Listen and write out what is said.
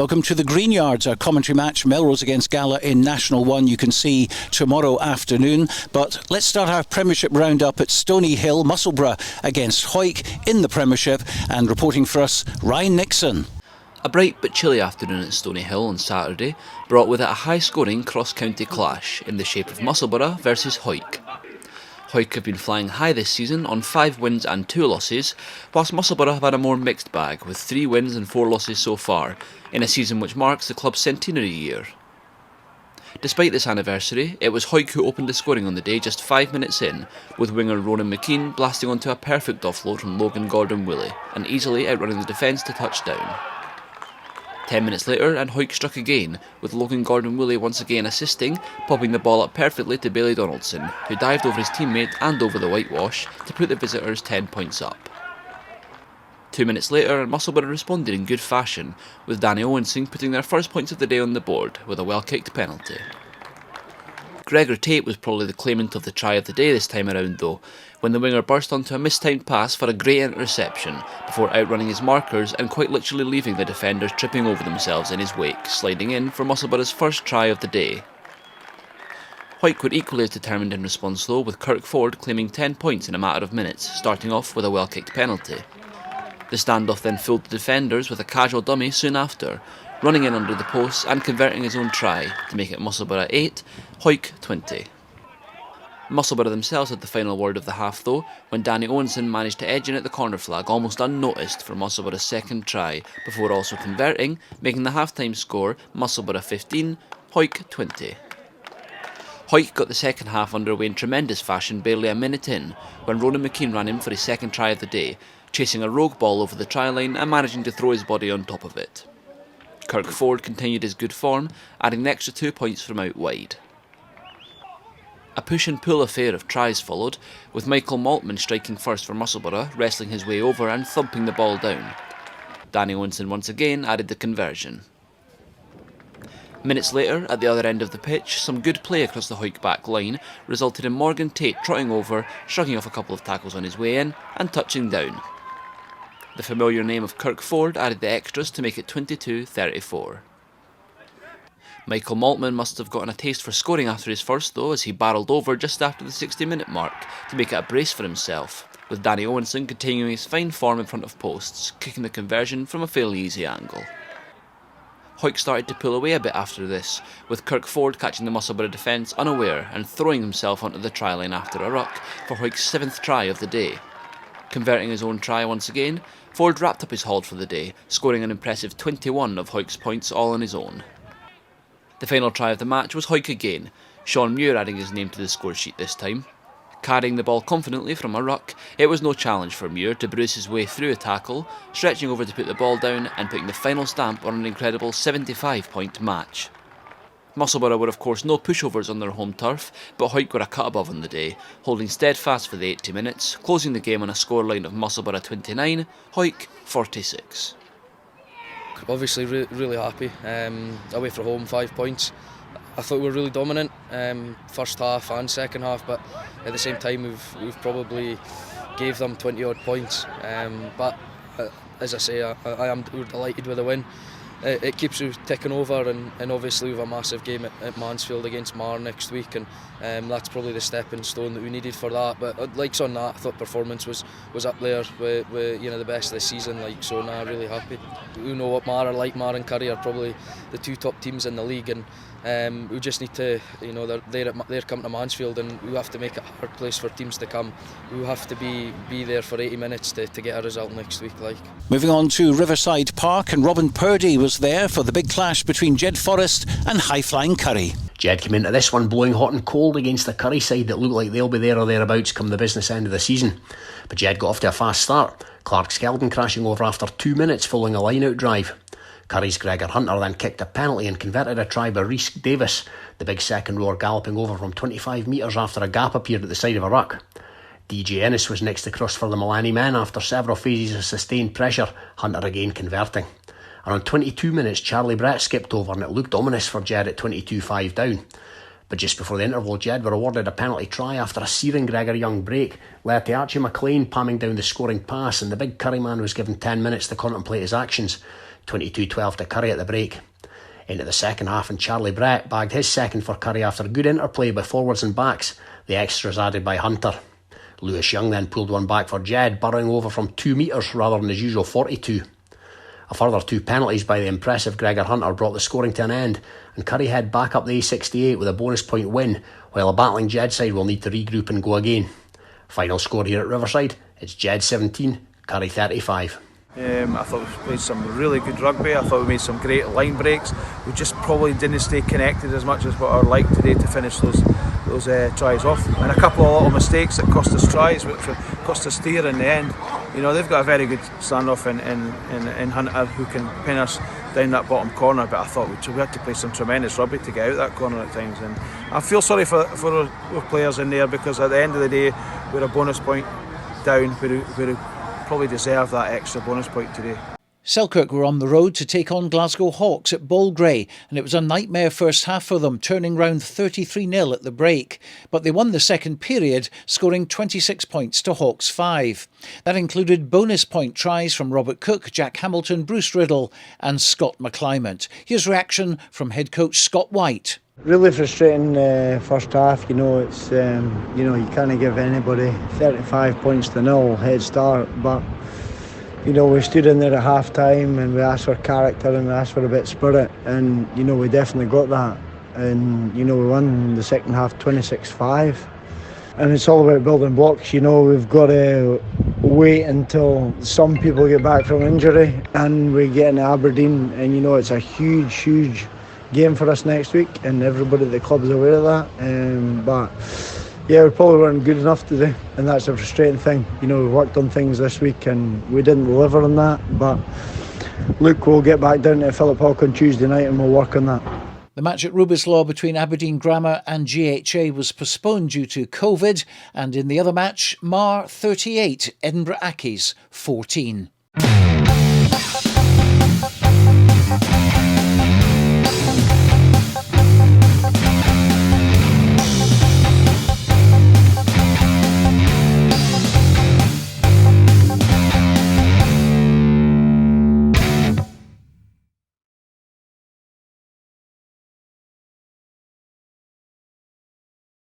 Welcome to the Green Yards, our commentary match, Melrose against Gala in National 1. You can see tomorrow afternoon. But let's start our Premiership roundup at Stoneyhill, Musselburgh against Hawick in the Premiership. And reporting for us, Ryan Nixon. A bright but chilly afternoon at Stoneyhill on Saturday brought with it a high-scoring cross-county clash in the shape of Musselburgh versus Hawick. Hawick have been flying high this season on 5 wins and 2 losses, whilst Musselburgh have had a more mixed bag with 3 wins and 4 losses so far, in a season which marks the club's centenary year. Despite this anniversary, it was Hawick who opened the scoring on the day just 5 minutes in, with winger Ronan McKean blasting onto a perfect offload from Logan Gordon-Willie and easily outrunning the defence to touchdown. 10 minutes later and Hawick struck again, with Logan Gordon-Willie once again assisting, popping the ball up perfectly to Bailey Donaldson, who dived over his teammate and over the whitewash to put the visitors 10 points up. 2 minutes later and Musselburgh responded in good fashion, with Danny Owenson putting their first points of the day on the board with a well-kicked penalty. Gregor Tate was probably the claimant of the try of the day this time around though, when the winger burst onto a mistimed pass for a great interception before outrunning his markers and quite literally leaving the defenders tripping over themselves in his wake, sliding in for Musselburgh's first try of the day. Hawick were equally as determined in response though, with Kirk Ford claiming 10 points in a matter of minutes, starting off with a well-kicked penalty. The standoff then fooled the defenders with a casual dummy soon after, running in under the posts and converting his own try to make it Musselburgh 8, Hawick 20. Musselburgh themselves had the final word of the half though, when Danny Owenson managed to edge in at the corner flag almost unnoticed for Musselburgh's second try, before also converting, making the half-time score Musselburgh 15, Hawick 20. Hawick got the second half underway in tremendous fashion barely a minute in, when Ronan McKean ran in for his second try of the day, chasing a rogue ball over the try line and managing to throw his body on top of it. Kirk Ford continued his good form, adding the extra 2 points from out wide. A push and pull affair of tries followed, with Michael Maltman striking first for Musselburgh, wrestling his way over and thumping the ball down. Danny Owenson once again added the conversion. Minutes later, at the other end of the pitch, some good play across the Hawick back line resulted in Morgan Tate trotting over, shrugging off a couple of tackles on his way in, and touching down. The familiar name of Kirk Ford added the extras to make it 22-34. Michael Maltman must have gotten a taste for scoring after his first though, as he barrelled over just after the 60-minute mark to make it a brace for himself, with Danny Owenson continuing his fine form in front of posts, kicking the conversion from a fairly easy angle. Hawick started to pull away a bit after this, with Kirk Ford catching the Musselburgh defence unaware and throwing himself onto the try line after a ruck for Hawick's 7th try of the day. Converting his own try once again, Ford wrapped up his haul for the day, scoring an impressive 21 of Hawick's points all on his own. The final try of the match was Hawick again, Sean Muir adding his name to the score sheet this time. Carrying the ball confidently from a ruck, it was no challenge for Muir to bruise his way through a tackle, stretching over to put the ball down and putting the final stamp on an incredible 75-point match. Musselburgh were of course no pushovers on their home turf, but Hawick were a cut above on the day, holding steadfast for the 80 minutes, closing the game on a scoreline of Musselburgh 29, Hawick 46. Obviously really happy, away from home 5 points. I thought we were really dominant, first half and second half, but at the same time we've probably gave them 20 odd points, but as I say, I am delighted with the win. It keeps you ticking over, and obviously we have a massive game at Mansfield against Mar next week, and that's probably the stepping stone that we needed for that. But likes on that, I thought performance was up there with the best of the season. So now really happy. We know what Mar are like. Mar and Curry are probably the 2 top teams in the league, and we just need to, they're coming to Mansfield, and we have to make it a hard place for teams to come. We have to be there for 80 minutes to get a result next week. Moving on to Riverside Park, and Robin Purdy was there for the big clash between Jedforest and high-flying Curry. Jed came into this one blowing hot and cold against the Curry side that look like they'll be there or thereabouts come the business end of the season. But Jed got off to a fast start, Clark Skeldon crashing over after 2 minutes following a line-out drive. Curry's Gregor Hunter then kicked a penalty and converted a try by Rhys Davis, the big second rower galloping over from 25 metres after a gap appeared at the side of a ruck. DJ Ennis was next to cross for the Milani men after several phases of sustained pressure, Hunter again converting. Around 22 minutes, Charlie Brett skipped over and it looked ominous for Jed at 22-5 down. But just before the interval, Jed were awarded a penalty try after a searing Gregor Young break, led to Archie McLean palming down the scoring pass, and the big Curry man was given 10 minutes to contemplate his actions. 22-12 to Curry at the break. Into the second half, and Charlie Brett bagged his second for Curry after good interplay by forwards and backs, the extras added by Hunter. Lewis Young then pulled one back for Jed, burrowing over from 2 metres rather than his usual 42. A further 2 penalties by the impressive Gregor Hunter brought the scoring to an end, and Curry head back up the A68 with a bonus point win, while a battling Jed side will need to regroup and go again. Final score here at Riverside, it's Jed 17, Curry 35. I thought we played some really good rugby. I thought we made some great line breaks. We just probably didn't stay connected as much as what I would like today to finish those tries off. And a couple of little mistakes that cost us tries, which cost us steer in the end. You know, they've got a very good standoff in Hunter who can pin us down that bottom corner, but I thought we had to play some tremendous rugby to get out that corner at times. And I feel sorry for our players in there, because at the end of the day we're a bonus point down. We're probably deserve that extra bonus point today. Selkirk were on the road to take on Glasgow Hawks at Ballgrey, and it was a nightmare first half for them, turning round 33-0 at the break. But they won the second period, scoring 26 points to Hawks 5. That included bonus point tries from Robert Cook, Jack Hamilton, Bruce Riddle and Scott McClymont. Here's reaction from head coach Scott White. Really frustrating first half. It's you can't give anybody 35 points to 0 head start, but we stood in there at half time and we asked for character and we asked for a bit of spirit, and we definitely got that, and we won the second half 26-5, and it's all about building blocks. We've got to wait until some people get back from injury and we get into Aberdeen, and it's a huge game for us next week, and everybody at the club's aware of that. But yeah, we probably weren't good enough today, and that's a frustrating thing. We worked on things this week and we didn't deliver on that. But look, we'll get back down to Philip Hawk on Tuesday night and we'll work on that. The match at Rubislaw between Aberdeen Grammar and GHA was postponed due to COVID, and in the other match, Mar 38, Edinburgh Accies 14.